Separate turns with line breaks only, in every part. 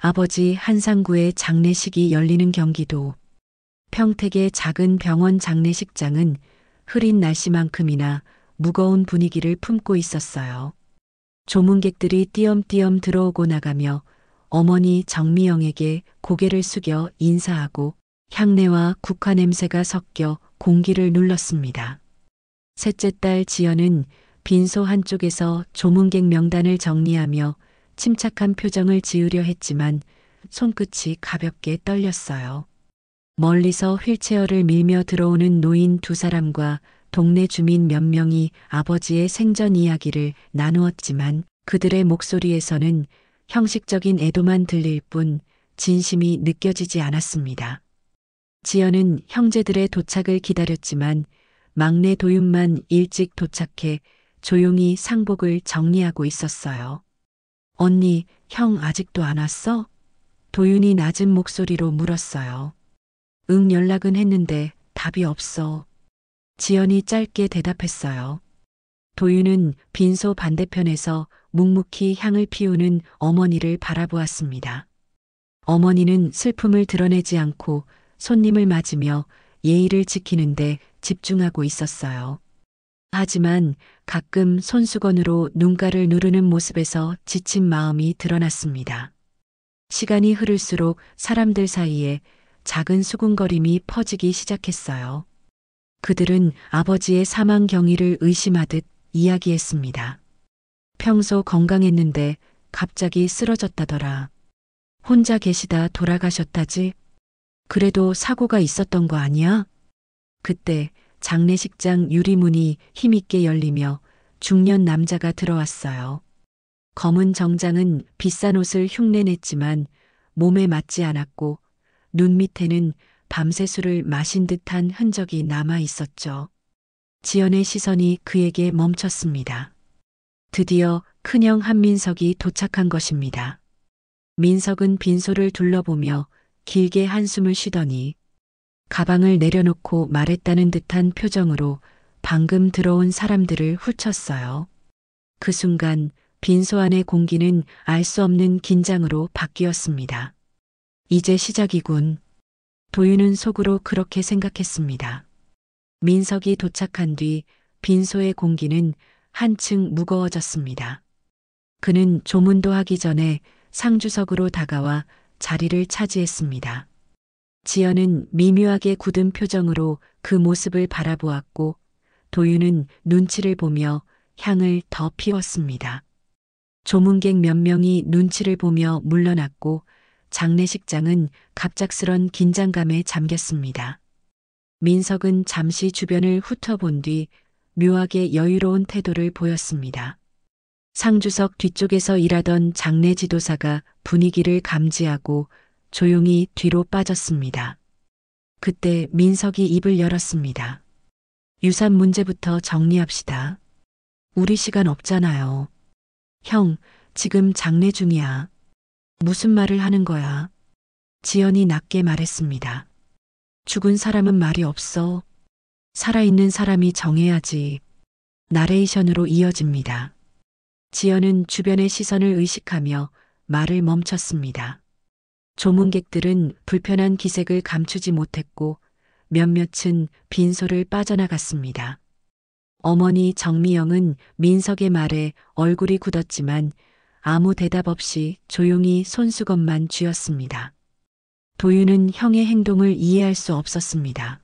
아버지 한상구의 장례식이 열리는 경기도. 평택의 작은 병원 장례식장은 흐린 날씨만큼이나 무거운 분위기를 품고 있었어요. 조문객들이 띄엄띄엄 들어오고 나가며 어머니 정미영에게 고개를 숙여 인사하고 향내와 국화 냄새가 섞여 공기를 눌렀습니다. 셋째 딸 지연은 빈소 한쪽에서 조문객 명단을 정리하며 침착한 표정을 지으려 했지만 손끝이 가볍게 떨렸어요. 멀리서 휠체어를 밀며 들어오는 노인 두 사람과 동네 주민 몇 명이 아버지의 생전 이야기를 나누었지만 그들의 목소리에서는 형식적인 애도만 들릴 뿐 진심이 느껴지지 않았습니다. 지연은 형제들의 도착을 기다렸지만 막내 도윤만 일찍 도착해 조용히 상복을 정리하고 있었어요. 언니, 형 아직도 안 왔어? 도윤이 낮은 목소리로 물었어요. 응, 연락은 했는데 답이 없어. 지연이 짧게 대답했어요. 도윤은 빈소 반대편에서 묵묵히 향을 피우는 어머니를 바라보았습니다. 어머니는 슬픔을 드러내지 않고 손님을 맞으며 예의를 지키는데 집중하고 있었어요. 하지만 가끔 손수건으로 눈가를 누르는 모습에서 지친 마음이 드러났습니다. 시간이 흐를수록 사람들 사이에 작은 수군거림이 퍼지기 시작했어요. 그들은 아버지의 사망 경위를 의심하듯 이야기했습니다. 평소 건강했는데 갑자기 쓰러졌다더라. 혼자 계시다 돌아가셨다지? 그래도 사고가 있었던 거 아니야? 그때 장례식장 유리문이 힘있게 열리며 중년 남자가 들어왔어요. 검은 정장은 비싼 옷을 흉내냈지만 몸에 맞지 않았고 눈 밑에는 밤새 술을 마신 듯한 흔적이 남아 있었죠. 지연의 시선이 그에게 멈췄습니다. 드디어 큰형 한민석이 도착한 것입니다. 민석은 빈소를 둘러보며 길게 한숨을 쉬더니 가방을 내려놓고 말했다는 듯한 표정으로 방금 들어온 사람들을 훑었어요. 그 순간 빈소 안의 공기는 알 수 없는 긴장으로 바뀌었습니다. 이제 시작이군. 도윤은 속으로 그렇게 생각했습니다. 민석이 도착한 뒤 빈소의 공기는 한층 무거워졌습니다. 그는 조문도 하기 전에 상주석으로 다가와 자리를 차지했습니다. 지연은 미묘하게 굳은 표정으로 그 모습을 바라보았고 도윤은 눈치를 보며 향을 더 피웠습니다. 조문객 몇 명이 눈치를 보며 물러났고 장례식장은 갑작스런 긴장감에 잠겼습니다. 민석은 잠시 주변을 훑어본 뒤 묘하게 여유로운 태도를 보였습니다. 상주석 뒤쪽에서 일하던 장례 지도사가 분위기를 감지하고 조용히 뒤로 빠졌습니다. 그때 민석이 입을 열었습니다. 유산 문제부터 정리합시다. 우리 시간 없잖아요. 형, 지금 장례 중이야. 무슨 말을 하는 거야? 지연이 낮게 말했습니다. 죽은 사람은 말이 없어. 살아있는 사람이 정해야지. 나레이션으로 이어집니다. 지연은 주변의 시선을 의식하며 말을 멈췄습니다. 조문객들은 불편한 기색을 감추지 못했고 몇몇은 빈소를 빠져나갔습니다. 어머니 정미영은 민석의 말에 얼굴이 굳었지만 아무 대답 없이 조용히 손수건만 쥐었습니다. 도윤은 형의 행동을 이해할 수 없었습니다.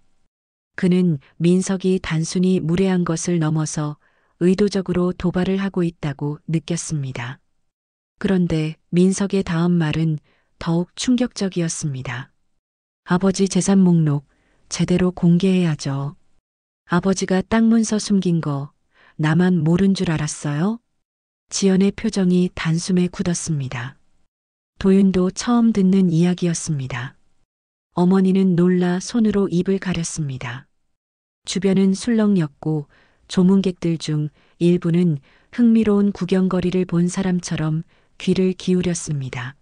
그는 민석이 단순히 무례한 것을 넘어서 의도적으로 도발을 하고 있다고 느꼈습니다. 그런데 민석의 다음 말은 더욱 충격적이었습니다. 아버지 재산 목록 제대로 공개해야죠. 아버지가 땅 문서 숨긴 거 나만 모른 줄 알았어요? 지연의 표정이 단숨에 굳었습니다. 도윤도 처음 듣는 이야기였습니다. 어머니는 놀라 손으로 입을 가렸습니다. 주변은 술렁였고 조문객들 중 일부는 흥미로운 구경거리를 본 사람처럼 귀를 기울였습니다.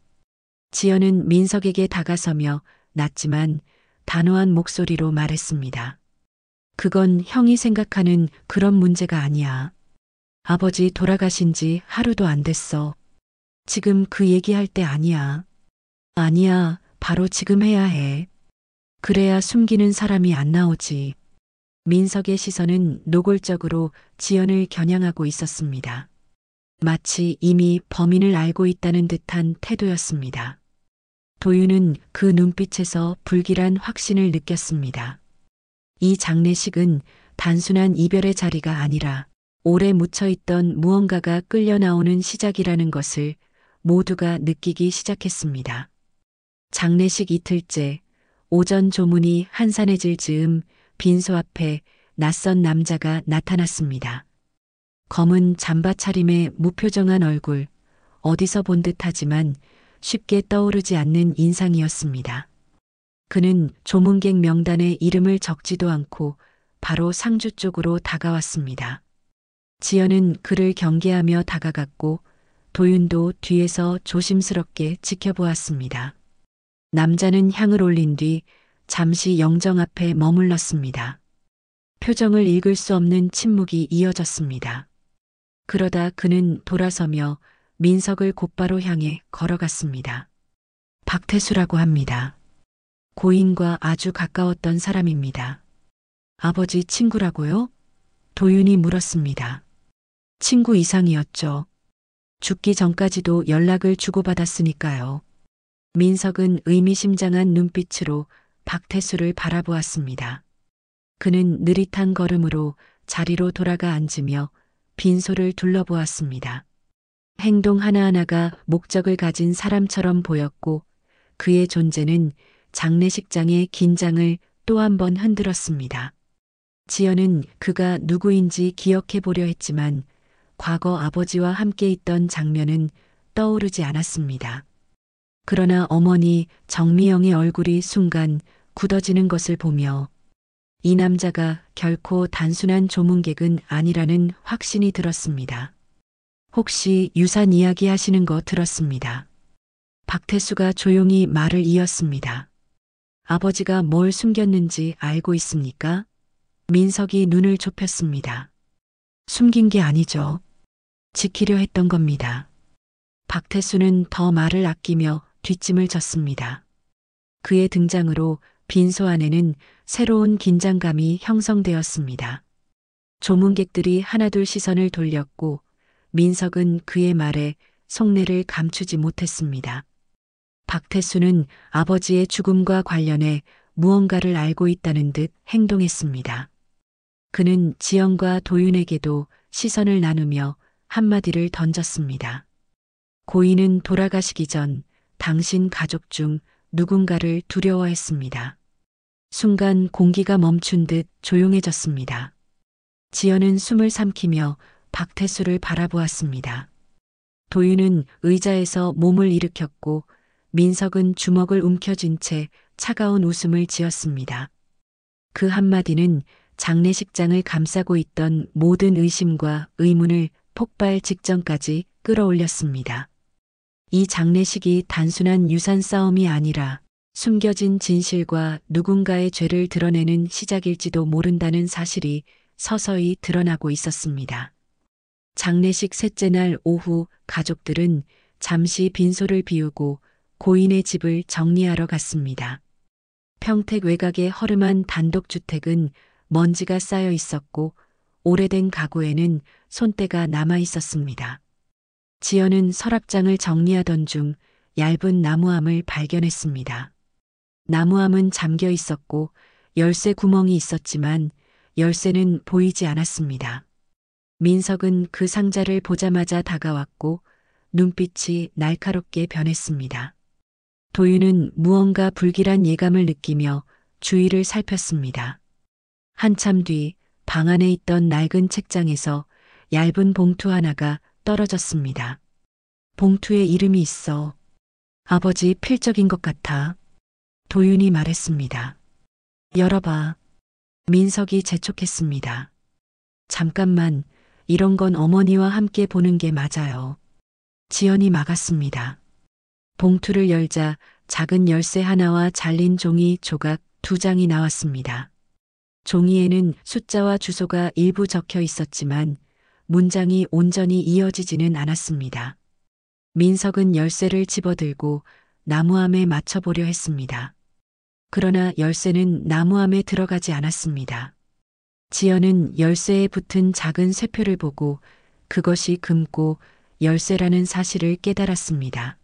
지연은 민석에게 다가서며 낮지만 단호한 목소리로 말했습니다. 그건 형이 생각하는 그런 문제가 아니야. 아버지 돌아가신 지 하루도 안 됐어. 지금 그 얘기할 때 아니야. 아니야, 바로 지금 해야 해. 그래야 숨기는 사람이 안 나오지. 민석의 시선은 노골적으로 지연을 겨냥하고 있었습니다. 마치 이미 범인을 알고 있다는 듯한 태도였습니다. 도윤은 그 눈빛에서 불길한 확신을 느꼈습니다. 이 장례식은 단순한 이별의 자리가 아니라 오래 묻혀있던 무언가가 끌려 나오는 시작이라는 것을 모두가 느끼기 시작했습니다. 장례식 이틀째, 오전 조문이 한산해질 즈음 빈소 앞에 낯선 남자가 나타났습니다. 검은 잠바 차림에 무표정한 얼굴, 어디서 본 듯하지만 쉽게 떠오르지 않는 인상이었습니다. 그는 조문객 명단에 이름을 적지도 않고 바로 상주 쪽으로 다가왔습니다. 지연은 그를 경계하며 다가갔고 도윤도 뒤에서 조심스럽게 지켜보았습니다. 남자는 향을 올린 뒤 잠시 영정 앞에 머물렀습니다. 표정을 읽을 수 없는 침묵이 이어졌습니다. 그러다 그는 돌아서며 민석을 곧바로 향해 걸어갔습니다. 박태수라고 합니다. 고인과 아주 가까웠던 사람입니다. 아버지 친구라고요? 도윤이 물었습니다. 친구 이상이었죠. 죽기 전까지도 연락을 주고받았으니까요. 민석은 의미심장한 눈빛으로 박태수를 바라보았습니다. 그는 느릿한 걸음으로 자리로 돌아가 앉으며 빈소를 둘러보았습니다. 행동 하나하나가 목적을 가진 사람처럼 보였고 그의 존재는 장례식장의 긴장을 또 한 번 흔들었습니다. 지연은 그가 누구인지 기억해 보려 했지만 과거 아버지와 함께 있던 장면은 떠오르지 않았습니다. 그러나 어머니 정미영의 얼굴이 순간 굳어지는 것을 보며 이 남자가 결코 단순한 조문객은 아니라는 확신이 들었습니다. 혹시 유산 이야기 하시는 거 들었습니다. 박태수가 조용히 말을 이었습니다. 아버지가 뭘 숨겼는지 알고 있습니까? 민석이 눈을 좁혔습니다. 숨긴 게 아니죠. 지키려 했던 겁니다. 박태수는 더 말을 아끼며 뒷짐을 졌습니다. 그의 등장으로 빈소 안에는 새로운 긴장감이 형성되었습니다. 조문객들이 하나둘 시선을 돌렸고 민석은 그의 말에 속내를 감추지 못했습니다. 박태수는 아버지의 죽음과 관련해 무언가를 알고 있다는 듯 행동했습니다. 그는 지연과 도윤에게도 시선을 나누며 한마디를 던졌습니다. 고인은 돌아가시기 전 당신 가족 중 누군가를 두려워했습니다. 순간 공기가 멈춘 듯 조용해졌습니다. 지연은 숨을 삼키며 박태수를 바라보았습니다. 도윤은 의자에서 몸을 일으켰고 민석은 주먹을 움켜쥔 채 차가운 웃음을 지었습니다. 그 한마디는 장례식장을 감싸고 있던 모든 의심과 의문을 폭발 직전까지 끌어올렸습니다. 이 장례식이 단순한 유산 싸움이 아니라 숨겨진 진실과 누군가의 죄를 드러내는 시작일지도 모른다는 사실이 서서히 드러나고 있었습니다. 장례식 셋째 날 오후 가족들은 잠시 빈소를 비우고 고인의 집을 정리하러 갔습니다. 평택 외곽의 허름한 단독주택은 먼지가 쌓여 있었고 오래된 가구에는 손때가 남아 있었습니다. 지연은 서랍장을 정리하던 중 얇은 나무함을 발견했습니다. 나무함은 잠겨 있었고 열쇠 구멍이 있었지만 열쇠는 보이지 않았습니다. 민석은 그 상자를 보자마자 다가왔고 눈빛이 날카롭게 변했습니다. 도윤은 무언가 불길한 예감을 느끼며 주위를 살폈습니다. 한참 뒤 방 안에 있던 낡은 책장에서 얇은 봉투 하나가 떨어졌습니다. 봉투에 이름이 있어. 아버지 필적인 것 같아. 도윤이 말했습니다. 열어봐. 민석이 재촉했습니다. 잠깐만, 이런 건 어머니와 함께 보는 게 맞아요. 지연이 막았습니다. 봉투를 열자 작은 열쇠 하나와 잘린 종이 조각 2장이 나왔습니다. 종이에는 숫자와 주소가 일부 적혀 있었지만 문장이 온전히 이어지지는 않았습니다. 민석은 열쇠를 집어들고 나무함에 맞춰보려 했습니다. 그러나 열쇠는 나무함에 들어가지 않았습니다. 지연은 열쇠에 붙은 작은 쇠표를 보고 그것이 금고 열쇠라는 사실을 깨달았습니다.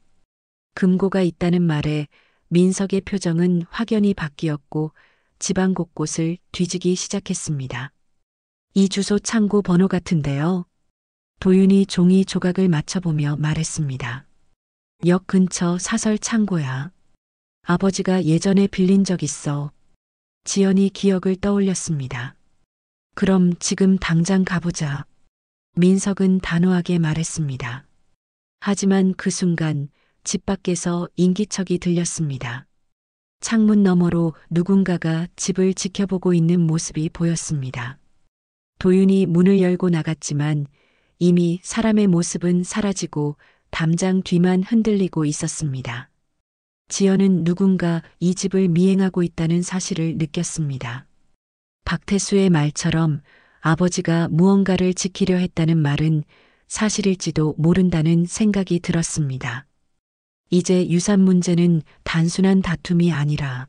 금고가 있다는 말에 민석의 표정은 확연히 바뀌었고 집안 곳곳을 뒤지기 시작했습니다. 이 주소 창고 번호 같은데요. 도윤이 종이 조각을 맞춰보며 말했습니다. 역 근처 사설 창고야. 아버지가 예전에 빌린 적 있어. 지연이 기억을 떠올렸습니다. 그럼 지금 당장 가보자. 민석은 단호하게 말했습니다. 하지만 그 순간 집 밖에서 인기척이 들렸습니다. 창문 너머로 누군가가 집을 지켜보고 있는 모습이 보였습니다. 도윤이 문을 열고 나갔지만 이미 사람의 모습은 사라지고 담장 뒤만 흔들리고 있었습니다. 지연은 누군가 이 집을 미행하고 있다는 사실을 느꼈습니다. 박태수의 말처럼 아버지가 무언가를 지키려 했다는 말은 사실일지도 모른다는 생각이 들었습니다. 이제 유산 문제는 단순한 다툼이 아니라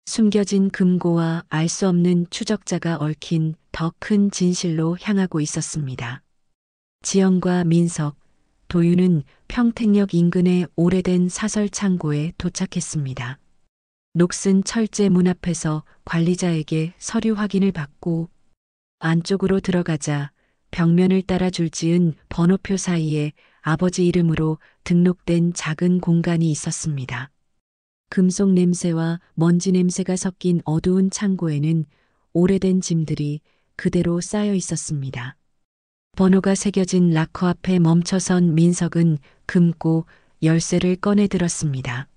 숨겨진 금고와 알 수 없는 추적자가 얽힌 더 큰 진실로 향하고 있었습니다. 지연과 민석, 도윤은 평택역 인근의 오래된 사설 창고에 도착했습니다. 녹슨 철제 문 앞에서 관리자에게 서류 확인을 받고 안쪽으로 들어가자 벽면을 따라 줄지은 번호표 사이에 아버지 이름으로 등록된 작은 공간이 있었습니다. 금속 냄새와 먼지 냄새가 섞인 어두운 창고에는 오래된 짐들이 그대로 쌓여 있었습니다. 번호가 새겨진 락커 앞에 멈춰선 민석은 금고 열쇠를 꺼내 들었습니다.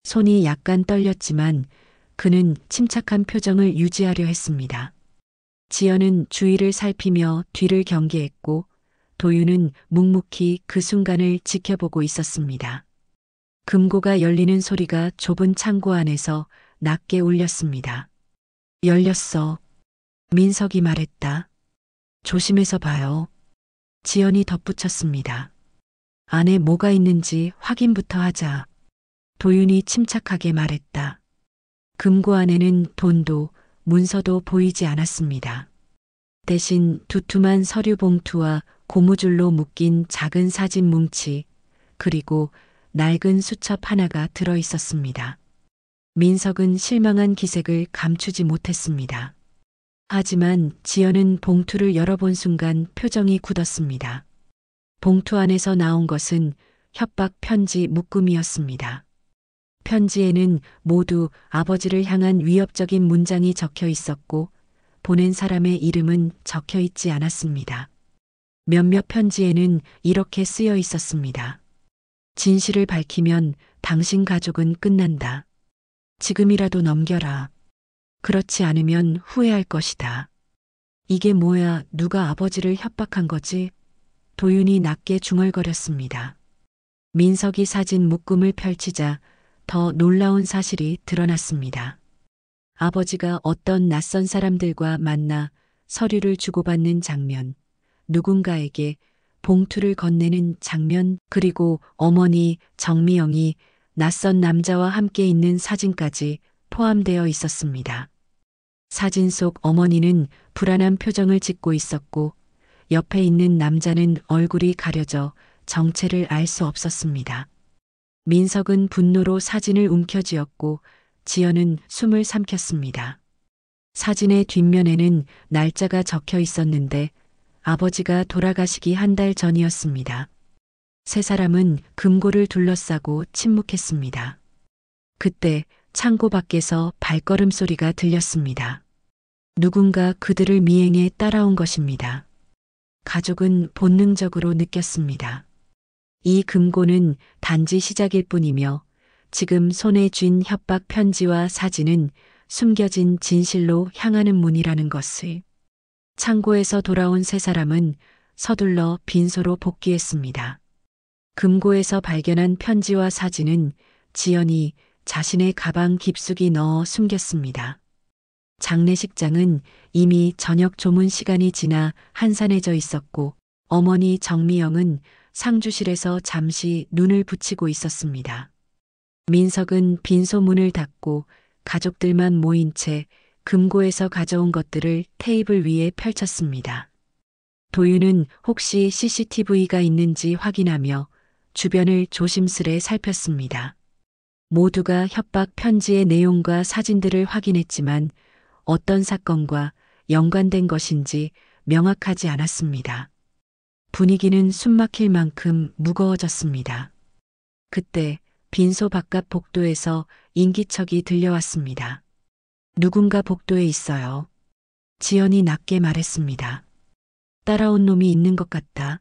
손이 약간 떨렸지만 그는 침착한 표정을 유지하려 했습니다. 지연은 주위를 살피며 뒤를 경계했고 도윤은 묵묵히 그 순간을 지켜보고 있었습니다. 금고가 열리는 소리가 좁은 창고 안에서 낮게 울렸습니다. 열렸어. 민석이 말했다. 조심해서 봐요. 지연이 덧붙였습니다. 안에 뭐가 있는지 확인부터 하자. 도윤이 침착하게 말했다. 금고 안에는 돈도 문서도 보이지 않았습니다. 대신 두툼한 서류 봉투와 고무줄로 묶인 작은 사진 뭉치, 그리고 낡은 수첩 하나가 들어 있었습니다. 민석은 실망한 기색을 감추지 못했습니다. 하지만 지연은 봉투를 열어본 순간 표정이 굳었습니다. 봉투 안에서 나온 것은 협박 편지 묶음이었습니다. 편지에는 모두 아버지를 향한 위협적인 문장이 적혀 있었고 보낸 사람의 이름은 적혀 있지 않았습니다. 몇몇 편지에는 이렇게 쓰여 있었습니다. 진실을 밝히면 당신 가족은 끝난다. 지금이라도 넘겨라. 그렇지 않으면 후회할 것이다. 이게 뭐야, 누가 아버지를 협박한 거지? 도윤이 낮게 중얼거렸습니다. 민석이 사진 묶음을 펼치자 더 놀라운 사실이 드러났습니다. 아버지가 어떤 낯선 사람들과 만나 서류를 주고받는 장면, 누군가에게 봉투를 건네는 장면, 그리고 어머니 정미영이 낯선 남자와 함께 있는 사진까지 포함되어 있었습니다. 사진 속 어머니는 불안한 표정을 짓고 있었고 옆에 있는 남자는 얼굴이 가려져 정체를 알 수 없었습니다. 민석은 분노로 사진을 움켜쥐었고 지연은 숨을 삼켰습니다. 사진의 뒷면에는 날짜가 적혀 있었는데 아버지가 돌아가시기 한 달 전이었습니다. 세 사람은 금고를 둘러싸고 침묵했습니다. 그때 창고 밖에서 발걸음 소리가 들렸습니다. 누군가 그들을 미행해 따라온 것입니다. 가족은 본능적으로 느꼈습니다. 이 금고는 단지 시작일 뿐이며 지금 손에 쥔 협박 편지와 사진은 숨겨진 진실로 향하는 문이라는 것을. 창고에서 돌아온 세 사람은 서둘러 빈소로 복귀했습니다. 금고에서 발견한 편지와 사진은 지연이 자신의 가방 깊숙이 넣어 숨겼습니다. 장례식장은 이미 저녁 조문 시간이 지나 한산해져 있었고 어머니 정미영은 상주실에서 잠시 눈을 붙이고 있었습니다. 민석은 빈소문을 닫고 가족들만 모인 채 금고에서 가져온 것들을 테이블 위에 펼쳤습니다. 도윤은 혹시 CCTV가 있는지 확인하며 주변을 조심스레 살폈습니다. 모두가 협박 편지의 내용과 사진들을 확인했지만 어떤 사건과 연관된 것인지 명확하지 않았습니다. 분위기는 숨막힐 만큼 무거워졌습니다. 그때 빈소 바깥 복도에서 인기척이 들려왔습니다. 누군가 복도에 있어요. 지연이 낮게 말했습니다. 따라온 놈이 있는 것 같다.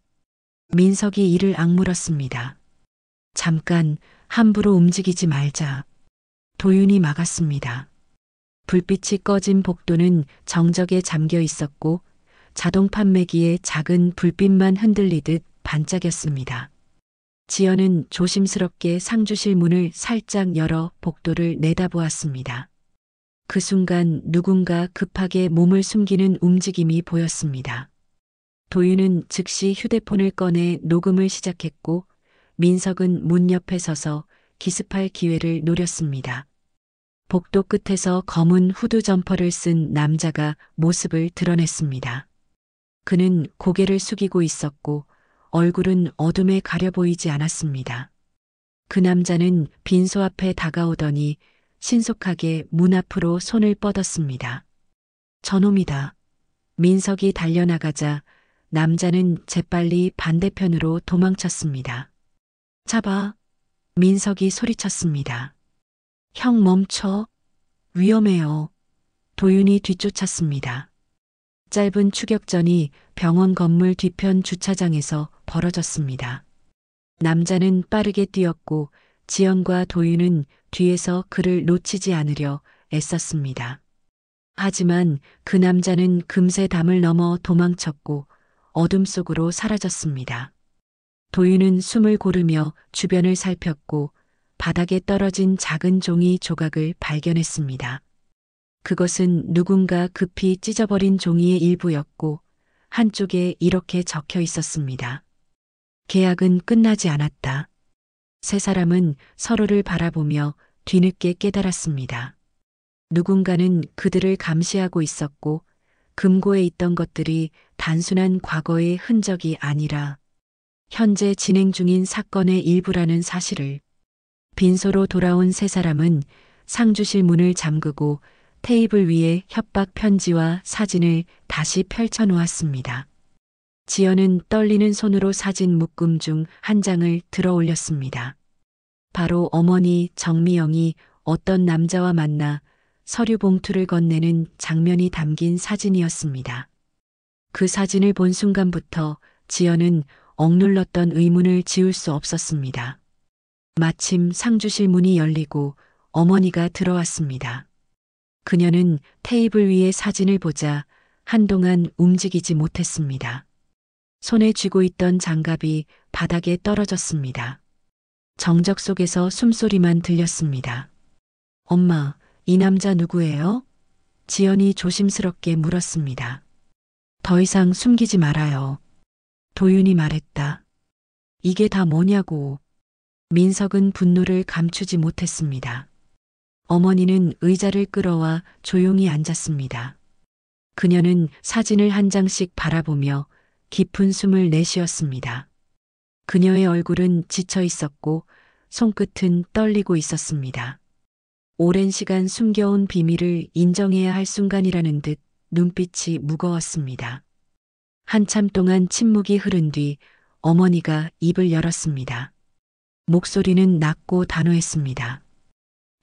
민석이 이를 악물었습니다. 잠깐 함부로 움직이지 말자. 도윤이 막았습니다. 불빛이 꺼진 복도는 정적에 잠겨 있었고 자동 판매기의 작은 불빛만 흔들리듯 반짝였습니다. 지연은 조심스럽게 상주실 문을 살짝 열어 복도를 내다보았습니다. 그 순간 누군가 급하게 몸을 숨기는 움직임이 보였습니다. 도윤은 즉시 휴대폰을 꺼내 녹음을 시작했고 민석은 문 옆에 서서 기습할 기회를 노렸습니다. 복도 끝에서 검은 후드 점퍼를 쓴 남자가 모습을 드러냈습니다. 그는 고개를 숙이고 있었고 얼굴은 어둠에 가려 보이지 않았습니다. 그 남자는 빈소 앞에 다가오더니 신속하게 문 앞으로 손을 뻗었습니다. 저놈이다. 민석이 달려나가자 남자는 재빨리 반대편으로 도망쳤습니다. 잡아. 민석이 소리쳤습니다. 형 멈춰. 위험해요. 도윤이 뒤쫓았습니다. 짧은 추격전이 병원 건물 뒤편 주차장에서 벌어졌습니다. 남자는 빠르게 뛰었고 지연과 도윤은 뒤에서 그를 놓치지 않으려 애썼습니다. 하지만 그 남자는 금세 담을 넘어 도망쳤고 어둠 속으로 사라졌습니다. 도윤은 숨을 고르며 주변을 살폈고 바닥에 떨어진 작은 종이 조각을 발견했습니다. 그것은 누군가 급히 찢어버린 종이의 일부였고 한쪽에 이렇게 적혀 있었습니다. 계약은 끝나지 않았다. 세 사람은 서로를 바라보며 뒤늦게 깨달았습니다. 누군가는 그들을 감시하고 있었고 금고에 있던 것들이 단순한 과거의 흔적이 아니라 현재 진행 중인 사건의 일부라는 사실을. 빈소로 돌아온 세 사람은 상주실 문을 잠그고 테이블 위에 협박 편지와 사진을 다시 펼쳐 놓았습니다. 지연은 떨리는 손으로 사진 묶음 중 한 장을 들어 올렸습니다. 바로 어머니 정미영이 어떤 남자와 만나 서류 봉투를 건네는 장면이 담긴 사진이었습니다. 그 사진을 본 순간부터 지연은 억눌렀던 의문을 지울 수 없었습니다. 마침 상주실 문이 열리고 어머니가 들어왔습니다. 그녀는 테이블 위에 사진을 보자 한동안 움직이지 못했습니다. 손에 쥐고 있던 장갑이 바닥에 떨어졌습니다. 정적 속에서 숨소리만 들렸습니다. 엄마, 이 남자 누구예요? 지연이 조심스럽게 물었습니다. 더 이상 숨기지 말아요. 도윤이 말했다. 이게 다 뭐냐고. 민석은 분노를 감추지 못했습니다. 어머니는 의자를 끌어와 조용히 앉았습니다. 그녀는 사진을 한 장씩 바라보며 깊은 숨을 내쉬었습니다. 그녀의 얼굴은 지쳐 있었고 손끝은 떨리고 있었습니다. 오랜 시간 숨겨온 비밀을 인정해야 할 순간이라는 듯 눈빛이 무거웠습니다. 한참 동안 침묵이 흐른 뒤 어머니가 입을 열었습니다. 목소리는 낮고 단호했습니다.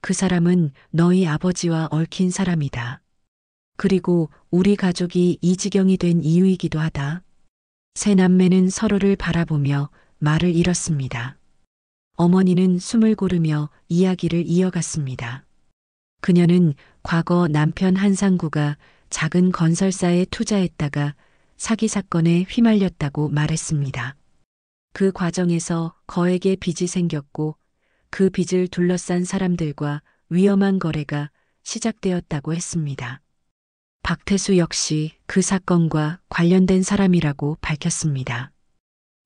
그 사람은 너희 아버지와 얽힌 사람이다. 그리고 우리 가족이 이 지경이 된 이유이기도 하다. 세 남매는 서로를 바라보며 말을 잃었습니다. 어머니는 숨을 고르며 이야기를 이어갔습니다. 그녀는 과거 남편 한상구가 작은 건설사에 투자했다가 사기 사건에 휘말렸다고 말했습니다. 그 과정에서 거액의 빚이 생겼고 그 빚을 둘러싼 사람들과 위험한 거래가 시작되었다고 했습니다. 박태수 역시 그 사건과 관련된 사람이라고 밝혔습니다.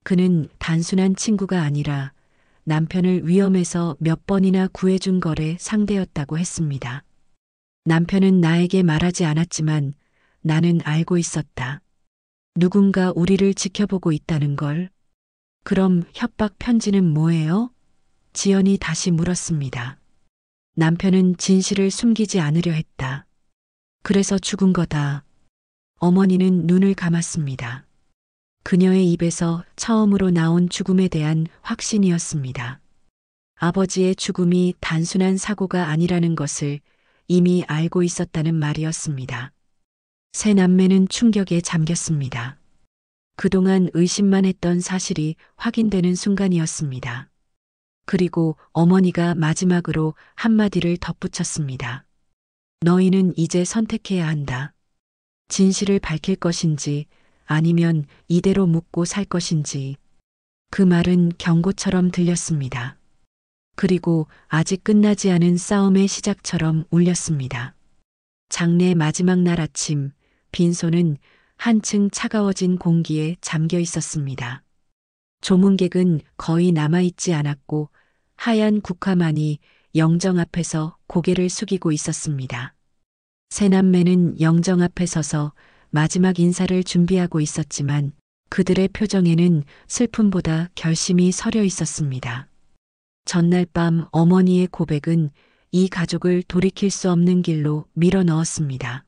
그는 단순한 친구가 아니라 남편을 위험에서 몇 번이나 구해준 거래 상대였다고 했습니다. 남편은 나에게 말하지 않았지만 나는 알고 있었다. 누군가 우리를 지켜보고 있다는 걸. 그럼 협박 편지는 뭐예요? 지연이 다시 물었습니다. 남편은 진실을 숨기지 않으려 했다. 그래서 죽은 거다. 어머니는 눈을 감았습니다. 그녀의 입에서 처음으로 나온 죽음에 대한 확신이었습니다. 아버지의 죽음이 단순한 사고가 아니라는 것을 이미 알고 있었다는 말이었습니다. 세 남매는 충격에 잠겼습니다. 그동안 의심만 했던 사실이 확인되는 순간이었습니다. 그리고 어머니가 마지막으로 한마디를 덧붙였습니다. 너희는 이제 선택해야 한다. 진실을 밝힐 것인지 아니면 이대로 묵고 살 것인지. 그 말은 경고처럼 들렸습니다. 그리고 아직 끝나지 않은 싸움의 시작처럼 울렸습니다. 장례 마지막 날 아침, 빈소는 한층 차가워진 공기에 잠겨 있었습니다. 조문객은 거의 남아있지 않았고 하얀 국화만이 영정 앞에서 고개를 숙이고 있었습니다. 세 남매는 영정 앞에 서서 마지막 인사를 준비하고 있었지만 그들의 표정에는 슬픔보다 결심이 서려 있었습니다. 전날 밤 어머니의 고백은 이 가족을 돌이킬 수 없는 길로 밀어 넣었습니다.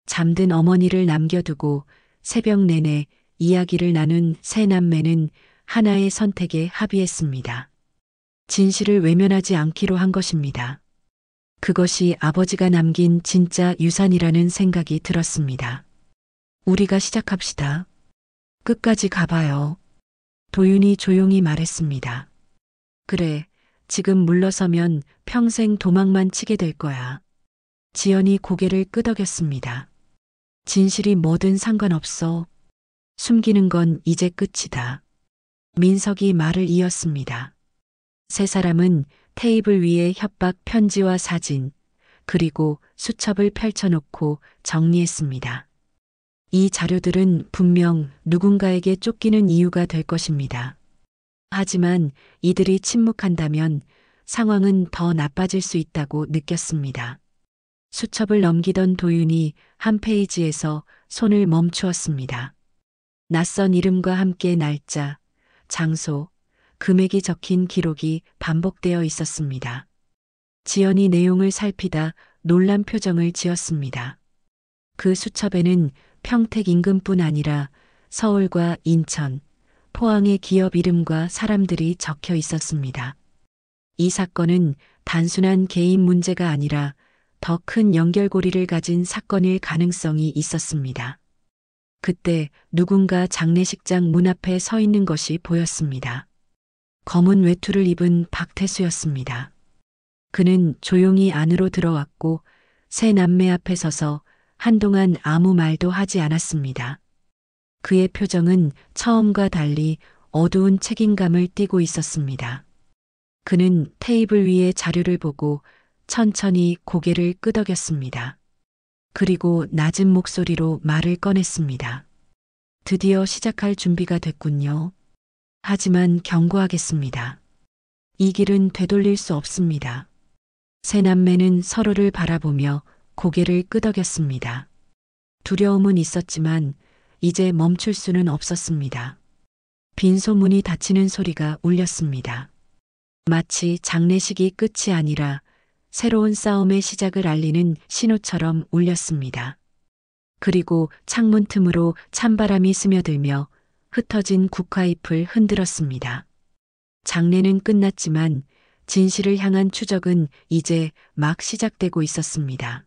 잠든 어머니를 남겨두고 새벽 내내 이야기를 나눈 세 남매는 하나의 선택에 합의했습니다. 진실을 외면하지 않기로 한 것입니다. 그것이 아버지가 남긴 진짜 유산이라는 생각이 들었습니다. 우리가 시작합시다. 끝까지 가봐요. 도윤이 조용히 말했습니다. 그래, 지금 물러서면 평생 도망만 치게 될 거야. 지연이 고개를 끄덕였습니다. 진실이 뭐든 상관없어. 숨기는 건 이제 끝이다. 민석이 말을 이었습니다. 세 사람은 테이블 위에 협박 편지와 사진, 그리고 수첩을 펼쳐놓고 정리했습니다. 이 자료들은 분명 누군가에게 쫓기는 이유가 될 것입니다. 하지만 이들이 침묵한다면 상황은 더 나빠질 수 있다고 느꼈습니다. 수첩을 넘기던 도윤이 한 페이지에서 손을 멈추었습니다. 낯선 이름과 함께 날짜, 장소, 금액이 적힌 기록이 반복되어 있었습니다. 지연이 내용을 살피다 놀란 표정을 지었습니다. 그 수첩에는 평택 인근뿐 아니라 서울과 인천, 포항의 기업 이름과 사람들이 적혀 있었습니다. 이 사건은 단순한 개인 문제가 아니라 더 큰 연결고리를 가진 사건일 가능성이 있었습니다. 그때 누군가 장례식장 문 앞에 서 있는 것이 보였습니다. 검은 외투를 입은 박태수였습니다. 그는 조용히 안으로 들어왔고 세 남매 앞에 서서 한동안 아무 말도 하지 않았습니다. 그의 표정은 처음과 달리 어두운 책임감을 띠고 있었습니다. 그는 테이블 위의 자료를 보고 천천히 고개를 끄덕였습니다. 그리고 낮은 목소리로 말을 꺼냈습니다. 드디어 시작할 준비가 됐군요. 하지만 경고하겠습니다. 이 길은 되돌릴 수 없습니다. 세 남매는 서로를 바라보며 고개를 끄덕였습니다. 두려움은 있었지만 이제 멈출 수는 없었습니다. 빈소문이 닫히는 소리가 울렸습니다. 마치 장례식이 끝이 아니라 새로운 싸움의 시작을 알리는 신호처럼 울렸습니다. 그리고 창문 틈으로 찬바람이 스며들며 흩어진 국화잎을 흔들었습니다. 장례는 끝났지만 진실을 향한 추적은 이제 막 시작되고 있었습니다.